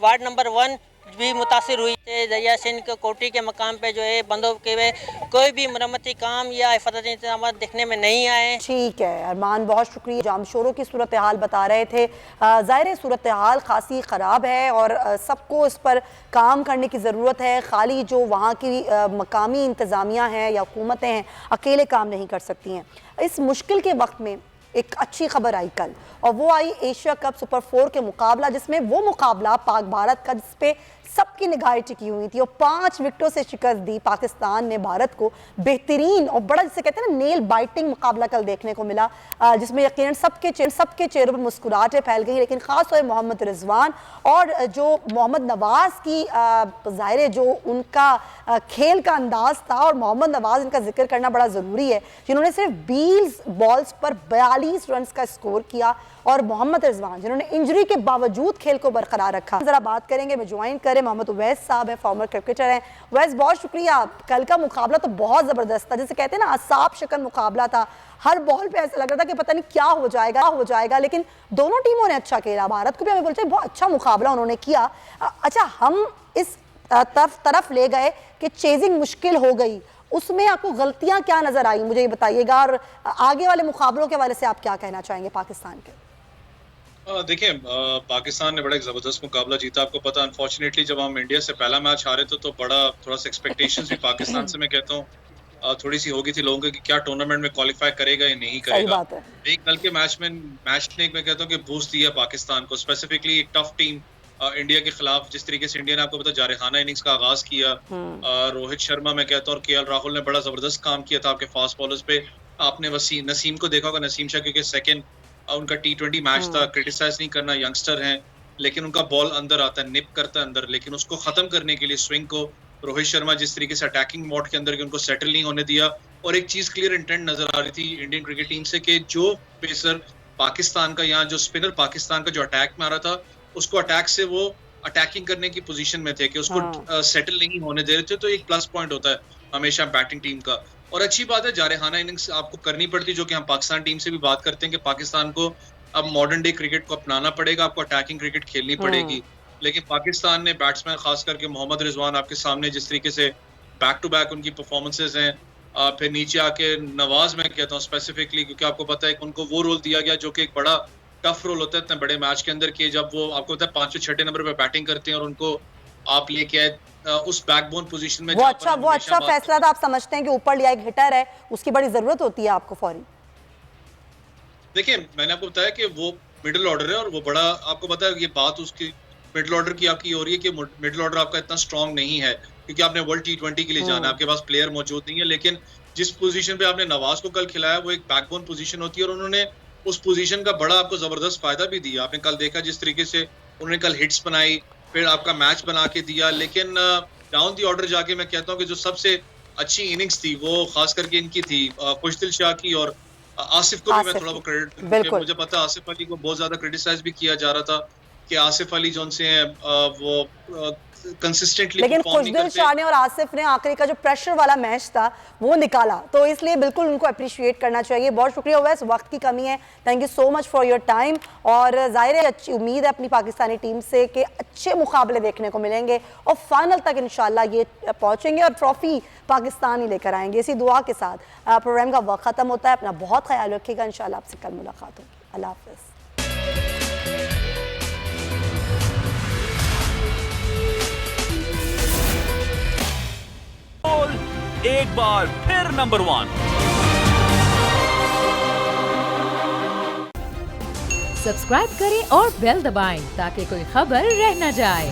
वार्ड नंबर 1 भी मुतासिर हुई है। दरिया सिंध के कोटरी के मकाम पे जो है बंदों के कोई भी मरम्मती काम या हिफाजती इंतजाम देखने में नहीं आए। ठीक है अरमान, बहुत शुक्रिया। जामशोरों की सूरत हाल बता रहे थे। ज़ाहिर सूरत हाल खासी ख़राब है और सबको इस पर काम करने की ज़रूरत है। खाली जो वहाँ की मकामी इंतज़ामिया हैं या हुकूमतें हैं अकेले काम नहीं कर सकती हैं। इस मुश्किल के वक्त में एक अच्छी खबर आई कल, और वो आई एशिया कप सुपर 4 के मुकाबला, जिसमें वो मुकाबला पाक भारत का जिस पे सबकी निगाहें टिकी हुई थी और 5 विकेटों से शिकस्त दी पाकिस्तान ने भारत को। बेहतरीन और बड़ा जिसे कहते हैं ना नेल बाइटिंग मुकाबला कल देखने को मिला, जिसमें यकीनन सबके चेहरों पर मुस्कुराहटें फैल गई, लेकिन ख़ास तौर पर मोहम्मद रिजवान और जो मोहम्मद नवाज की ज़ाहिर जो उनका खेल का अंदाज था, और मोहम्मद नवाज इनका जिक्र करना बड़ा ज़रूरी है, जिन्होंने सिर्फ 20 बॉल्स पर 42 रन का स्कोर किया, और मोहम्मद रिजवान जिन्होंने इंजरी के बावजूद खेल को बरकरार रखा। जरा बात करेंगे, मैं ज्वाइन करें मोहम्मद उवैस साहब है, फॉर्मर क्रिकेटर हैं। उवैस बहुत शुक्रिया। कल का मुकाबला तो बहुत ज़बरदस्त था, जैसे कहते हैं ना असाब शिकन मुकाबला था। हर बॉल पे ऐसा लग रहा था कि पता नहीं क्या हो जाएगा, लेकिन दोनों टीमों ने अच्छा खेला। भारत को भी हमें बोलते हैं बहुत अच्छा मुकाबला उन्होंने किया। अच्छा, हम इस तरफ ले गए कि चेजिंग मुश्किल हो गई, उसमें आपको गलतियां क्या नजर आई, मुझे ये बताइएगा, और आगे वाले मुकाबलों के हवाले से आप क्या कहना चाहेंगे पाकिस्तान के? देखिए, पाकिस्तान ने बड़ा एक ज़बरदस्त मुकाबला जीता। आपको पता, अनफॉर्चुनेटली जब हम इंडिया से पहला मैच हारे थे तो थोड़ा सा एक्सपेक्टेशंस भी पाकिस्तान से मैं कहता हूँ थोड़ी सी होगी थी लोगों की कि क्या टूर्नामेंट में क्वालिफाई करेगा या नहीं करेगा। कल के मैच ने मैं कहता हूँ कि बूस्ट दिया पाकिस्तान को, स्पेसिफिकली एक टफ टीम इंडिया के खिलाफ। जिस तरीके से इंडिया ने आपको पता जारहाना इनिंग्स का आगाज किया, रोहित शर्मा मैं कहता हूँ और केएल राहुल ने बड़ा जबरदस्त काम किया था आपके फास्ट बॉलर्स पे। आपने नसीम को देखा होगा, नसीम शाह क्योंकि सेकंड उनका T20 मैच था, क्रिटिसाइज नहीं करना, यंगस्टर हैं, लेकिन उनका बॉल अंदर आता है, निप करता है अंदर, लेकिन उसको खत्म करने के लिए स्विंग को रोहित शर्मा जिस तरीके से अटैकिंग मोड के अंदर उनको सेटल नहीं होने दिया। और एक चीज क्लियर इंटेंट नजर आ रही थी इंडियन क्रिकेट टीम से कि जो पेसर पाकिस्तान का, यहाँ जो स्पिनर पाकिस्तान का जो अटैक में आ रहा था, उसको अटैक से वो अटैकिंग करने की पोजीशन में थे कि उसको सेटल नहीं होने दे रहे थे, तो एक प्लस पॉइंट होता है। हमेशा बैटिंग टीम का। और अच्छी बात है, जारहाना इनिंग्स आपको करनी पड़ती, जो कि हम पाकिस्तान टीम से भी बात करते हैं कि पाकिस्तान को अब मॉडर्न डे क्रिकेट को अपनाना पड़ेगा, आपको अटैकिंग क्रिकेट खेलनी पड़ेगी। लेकिन पाकिस्तान ने बैट्समैन खास करके मोहम्मद रिजवान आपके सामने जिस तरीके से बैक टू बैक उनकी परफॉर्मेंसेज हैं, फिर नीचे आके नवाज मैं कहता हूँ स्पेसिफिकली, क्योंकि आपको पता है कि उनको वो रोल दिया गया जो कि एक बड़ा टफ रोल होता है इतने बड़े मैच के अंदर, कि जब वो आपको पता है 5-6 नंबर पे बैटिंग करते हैं और उनको आप लेके आए उस बैकबोन पोजीशन में। वो अच्छा फैसला था, आप समझते हैं कि ऊपर लिया एक हिटर है, उसकी बड़ी जरूरत होती है आपको फौरी? देखिए मैंने आपको बताया कि वो मिडिल ऑर्डर है और वो बड़ा, आपको पता है ये बात उसकी मिडिल ऑर्डर की आपकी हो रही है कि मिडिल ऑर्डर आपका इतना स्ट्रांग नहीं है, क्योंकि आपने वर्ल्ड T20 के लिए जाना है, आपके पास प्लेयर मौजूद नहीं है। लेकिन जिस पोजीशन पे आपने नवाज को कल खिलाया वो एक बैकबोन पोजीशन होती है और उन्होंने उस पोजीशन का बड़ा आपको जबरदस्त फायदा भी दिया। आपने कल देखा जिस तरीके से उन्होंने कल हिट्स बनाई, फिर आपका मैच बना के दिया। लेकिन डाउन दी ऑर्डर जाके मैं कहता हूँ कि जो सबसे अच्छी इनिंग्स थी वो खास करके इनकी थी, खुशदिल शाह की और आसिफ को भी मैं थोड़ा वो क्रेडिट, मुझे पता है आसिफ अली को बहुत ज्यादा क्रिटिसाइज भी किया जा रहा था कि आसिफ अली जोन से हैं वो कंसिस्टेंटली, लेकिन खुशदिल शाह ने और आसिफ ने आखिरी का जो प्रेशर वाला मैच था वो निकाला, तो इसलिए बिल्कुल उनको अप्रिशिएट करना चाहिए। बहुत शुक्रिया ओवैस, वक्त की कमी है, thank you so much for your time. और जाहिर है अच्छी उम्मीद है अपनी पाकिस्तानी टीम से कि अच्छे मुकाबले देखने को मिलेंगे और फाइनल तक इंशाल्लाह ये पहुंचेंगे और ट्रॉफी पाकिस्तान ही लेकर आएंगे। इसी दुआ के साथ प्रोग्राम का वक्त खत्म होता है। अपना बहुत ख्याल रखिएगा, इंशाल्लाह आपसे कल मुलाकात होगी। अल्लाह हाफिज़। एक बार फिर नंबर 1। सब्सक्राइब करें और बेल दबाएं ताकि कोई खबर रह न जाए।